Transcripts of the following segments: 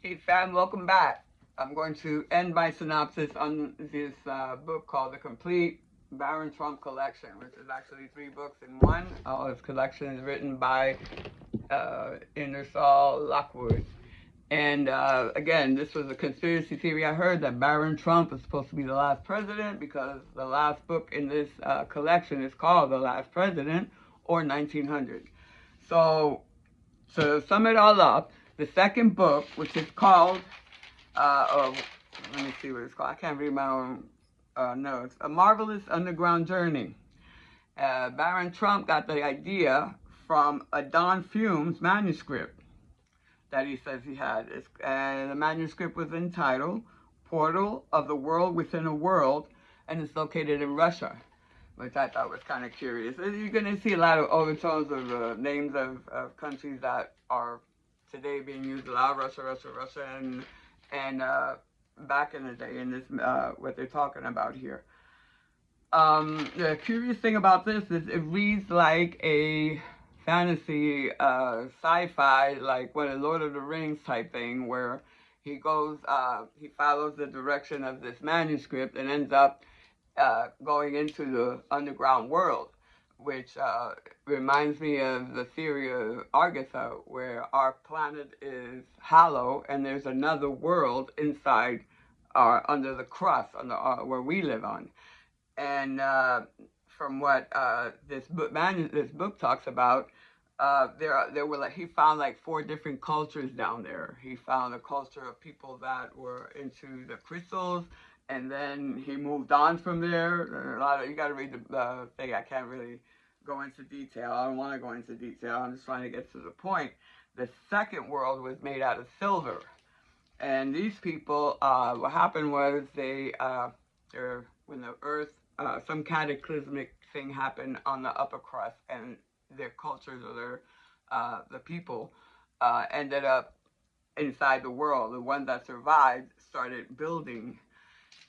Hey fam, welcome back. I'm going to end my synopsis on this book called The Complete Baron Trump Collection, which is actually three books in one. All this collection is written by Ingersoll Lockwood. And again, this was a conspiracy theory I heard that Baron Trump was supposed to be the last president because the last book in this collection is called The Last President or 1900. So, to sum it all up, the second book, which is called let me see what it's called. I can't read my own notes. A Marvelous Underground Journey. Baron Trump got the idea from a Don Fumes manuscript that he says he had. The manuscript was entitled Portal of the World Within a World, and it's located in Russia, which I thought was kind of curious. You're going to see a lot of overtones of names of countries that are today being used a lot. Russia, and back in the day in this what they're talking about here. The curious thing about this is it reads like a fantasy sci-fi, like what a Lord of the Rings type thing, where he follows the direction of this manuscript and ends up going into the underground world, which reminds me of the theory of Agatha, where our planet is hollow and there's another world inside under the crust, where we live on. And from what this book talks about, there were he found like four different cultures down there. He found a culture of people that were into the crystals, and then he moved on from there. You got to read the thing. I can't really go into detail. I don't want to go into detail. I'm just trying to get to the point. The second world was made out of silver, and these people, what happened was when the Earth, some cataclysmic thing happened on the upper crust, and their cultures or the people ended up inside the world. The ones that survived started building,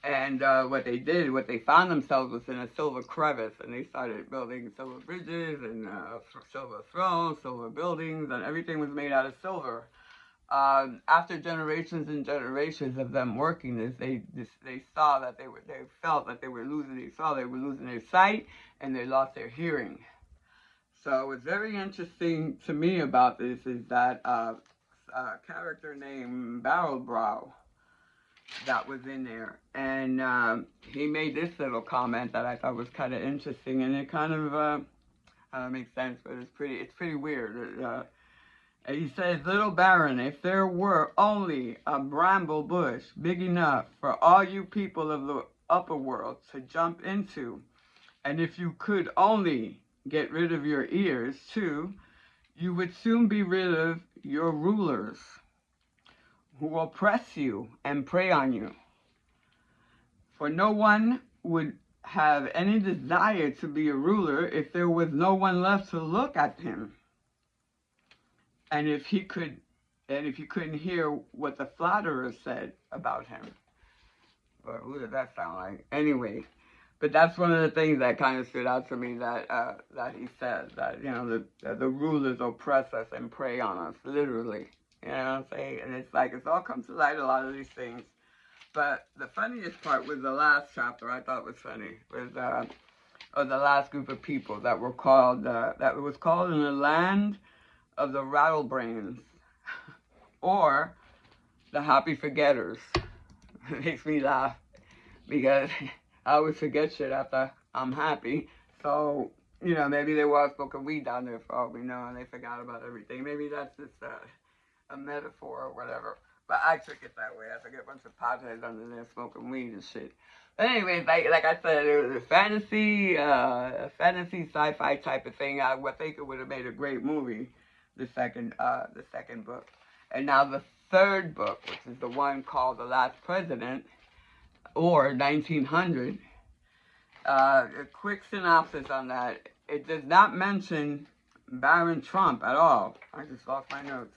and what they found themselves was in a silver crevice, and they started building silver bridges and silver thrones, silver buildings, and everything was made out of silver. After generations and generations of them working this, they saw that they felt that they were losing their sight, and they lost their hearing. So what's very interesting to me about this is that a character named Barrelbrow that was in there, and he made this little comment that I thought was kind of interesting, and it kind of makes sense, but it's pretty weird. He says, "Little Baron, if there were only a bramble bush big enough for all you people of the upper world to jump into, and if you could only get rid of your ears too, you would soon be rid of your rulers, who oppress you and prey on you. For no one would have any desire to be a ruler if there was no one left to look at him. And if you couldn't hear what the flatterers said about him." But who did that sound like? Anyway, but that's one of the things that kind of stood out to me, that he said that the rulers oppress us and prey on us, literally. You know what I'm saying? And it's like it's all come to light, a lot of these things. But the funniest part was the last chapter. I thought was funny was of the last group of people that were called that was called in the land of the Rattlebrains, or the Happy Forgetters. It makes me laugh because I always forget shit after I'm happy. So, maybe they were smoking weed down there for all we know, and they forgot about everything. Maybe that's just a metaphor or whatever. But I took it that way. I took a bunch of potheads under there smoking weed and shit. But anyways, like I said, it was a fantasy sci-fi type of thing. I would think it would have made a great movie. The second book, and now the third book, which is the one called The Last President or 1900. A quick synopsis on that. It does not mention Baron Trump at all. I just lost my notes.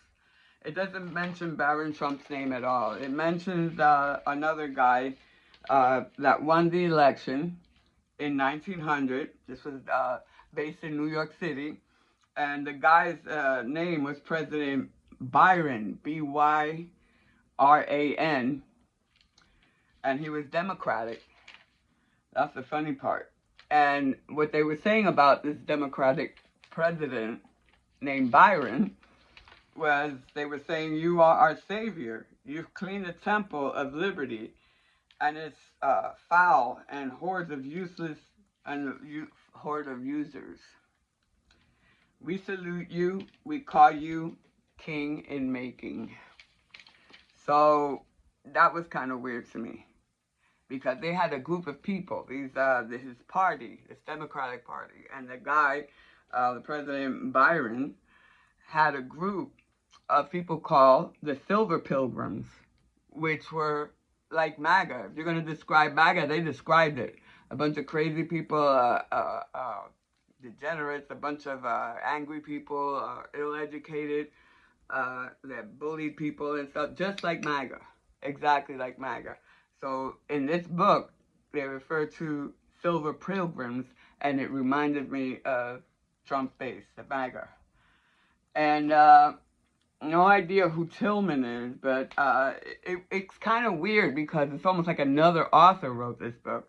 It doesn't mention Baron Trump's name at all. It mentions another guy that won the election in 1900. This was based in New York City. And the guy's name was President Byron, R-A-N, and he was Democratic. That's the funny part. And what they were saying about this Democratic president named Byron was they were saying, you are our savior. You've cleaned the temple of liberty, and it's foul and hordes of useless and horde of users. We salute you. We call you king in making. So that was kind of weird to me, because they had a group of people, his party, this Democratic Party, and the guy, the President Byron, had a group of people called the Silver Pilgrims, which were like MAGA. If you're going to describe MAGA, they described it. A bunch of crazy people, degenerates, a bunch of angry people, ill-educated, that bullied people and stuff, just like MAGA. Exactly like MAGA. So in this book, they refer to Silver Pilgrims, and it reminded me of Trump's base, the MAGA. And no idea who Tillman is, but it's kind of weird because it's almost like another author wrote this book.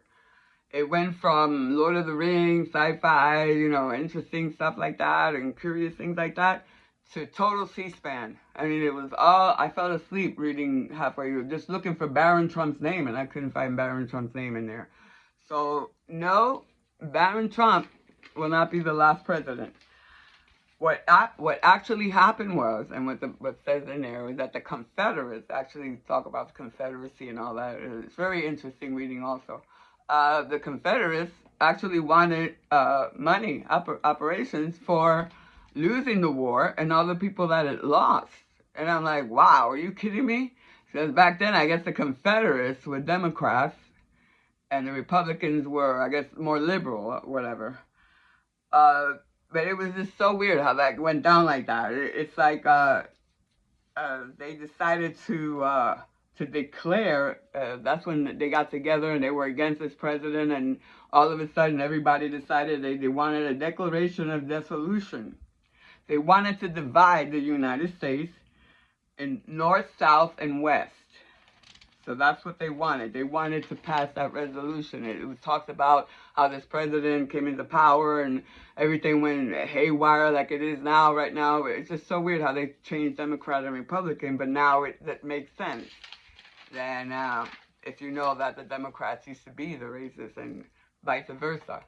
It went from Lord of the Rings, sci-fi, you know, interesting stuff like that, and curious things like that, to total C-SPAN. I mean, it was all, I fell asleep reading halfway through, just looking for Barron Trump's name, and I couldn't find Barron Trump's name in there. So, no, Barron Trump will not be the last president. What actually happened was, and what says in there, is that the Confederates, actually talk about the Confederacy and all that. It's very interesting reading also. The Confederates actually wanted money, operations for losing the war and all the people that it lost. And I'm like, wow, are you kidding me? Because back then, I guess the Confederates were Democrats and the Republicans were, I guess, more liberal or whatever. But it was just so weird how that went down like that. It's like they decided to declare, that's when they got together and they were against this president, and all of a sudden everybody decided they wanted a declaration of dissolution. They wanted to divide the United States in north, south, and west. So that's what they wanted. They wanted to pass that resolution. It talks about how this president came into power and everything went haywire like it is now, right now. It's just so weird how they changed Democrat and Republican, but now that makes sense. Then if you know that the Democrats used to be the racists and vice versa.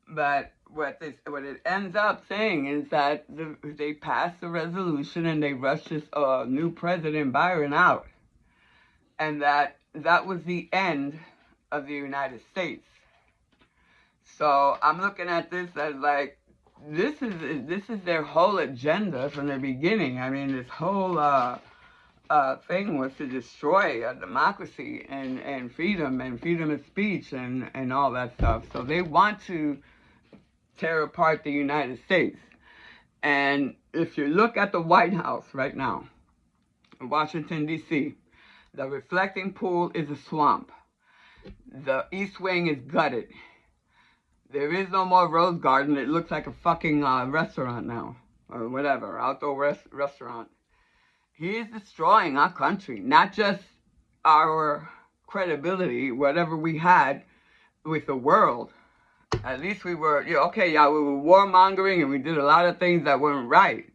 But what it ends up saying is that they passed the resolution and they rushed this new president, Byron, out. And that was the end of the United States. So I'm looking at this as like, this is their whole agenda from the beginning. I mean, this whole thing was to destroy democracy and freedom of speech and all that stuff. So they want to tear apart the United States. And if you look at the White House right now, Washington, D.C., the reflecting pool is a swamp. The East Wing is gutted. There is no more Rose Garden. It looks like a fucking restaurant now. Or whatever, outdoor restaurant. He is destroying our country. Not just our credibility, whatever we had with the world. At least we were, we were warmongering and we did a lot of things that weren't right.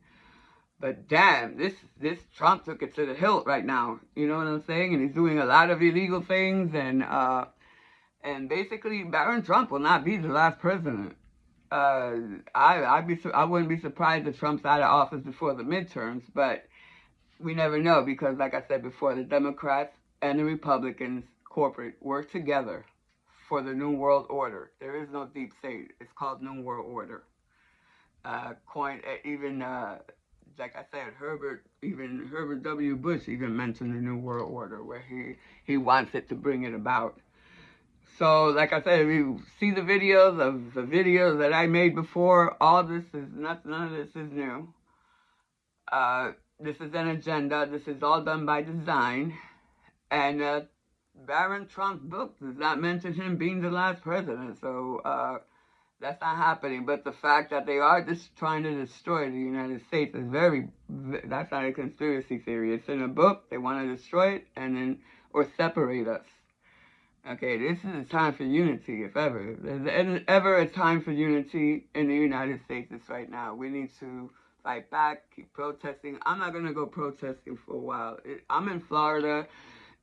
But damn, this Trump took it to the hilt right now. You know what I'm saying? And he's doing a lot of illegal things, and basically, Barron Trump will not be the last president. I wouldn't be surprised if Trump's out of office before the midterms, but we never know, because like I said before, the Democrats and the Republicans, corporate, work together for the New World Order. There is no deep state. It's called New World Order. Like I said, Herbert W. Bush even mentioned the New World Order, where he wants it to bring it about. So, like I said, if you see the videos that I made before, all this is none of this is new. This is an agenda. This is all done by design. And Barron Trump's book does not mention him being the last president. So That's not happening. But the fact that they are just trying to destroy the United States is that's not a conspiracy theory. It's in a book. They want to destroy it or separate us. Okay, this is a time for unity, if ever. If there's ever a time for unity in the United States, it's right now. We need to fight back, keep protesting. I'm not going to go protesting for a while. I'm in Florida.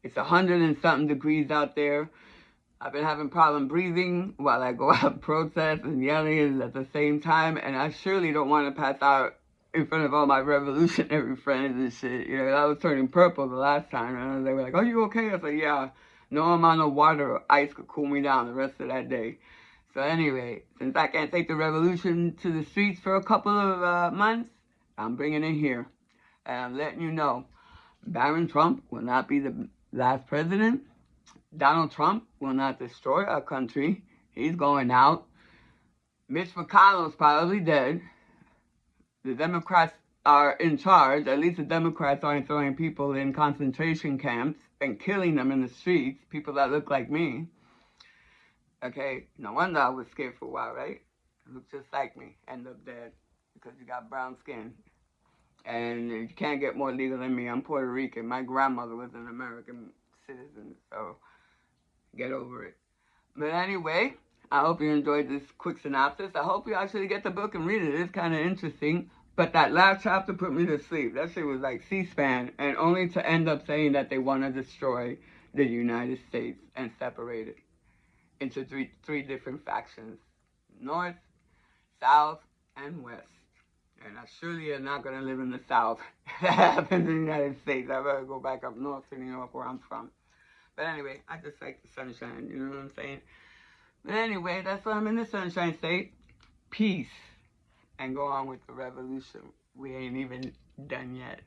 It's 100 and something degrees out there. I've been having problem breathing while I go out and protest and yelling at the same time, and I surely don't want to pass out in front of all my revolutionary friends and shit. You know, I was turning purple the last time, and they were like, "Are you okay?" I was like, "Yeah, no amount of water or ice could cool me down the rest of that day." So anyway, since I can't take the revolution to the streets for a couple of months, I'm bringing it here, and I'm letting you know, Baron Trump will not be the last president. Donald Trump will not destroy our country. He's going out. Mitch McConnell's probably dead. The Democrats are in charge. At least the Democrats aren't throwing people in concentration camps and killing them in the streets, people that look like me. Okay, no wonder I was scared for a while, right? Look just like me, end up dead because you got brown skin. And you can't get more legal than me. I'm Puerto Rican. My grandmother was an American citizen, so get over it. But anyway, I hope you enjoyed this quick synopsis. I hope you actually get the book and read it. It's kind of interesting. But that last chapter put me to sleep. That shit was like C-SPAN, and only to end up saying that they want to destroy the United States and separate it into three different factions: North, South, and West. And I surely am not going to live in the South. That happens in the United States. I better go back up north to New York where I'm from. But anyway, I just like the sunshine, you know what I'm saying? But anyway, that's why I'm in the Sunshine State. Peace. And go on with the revolution. We ain't even done yet.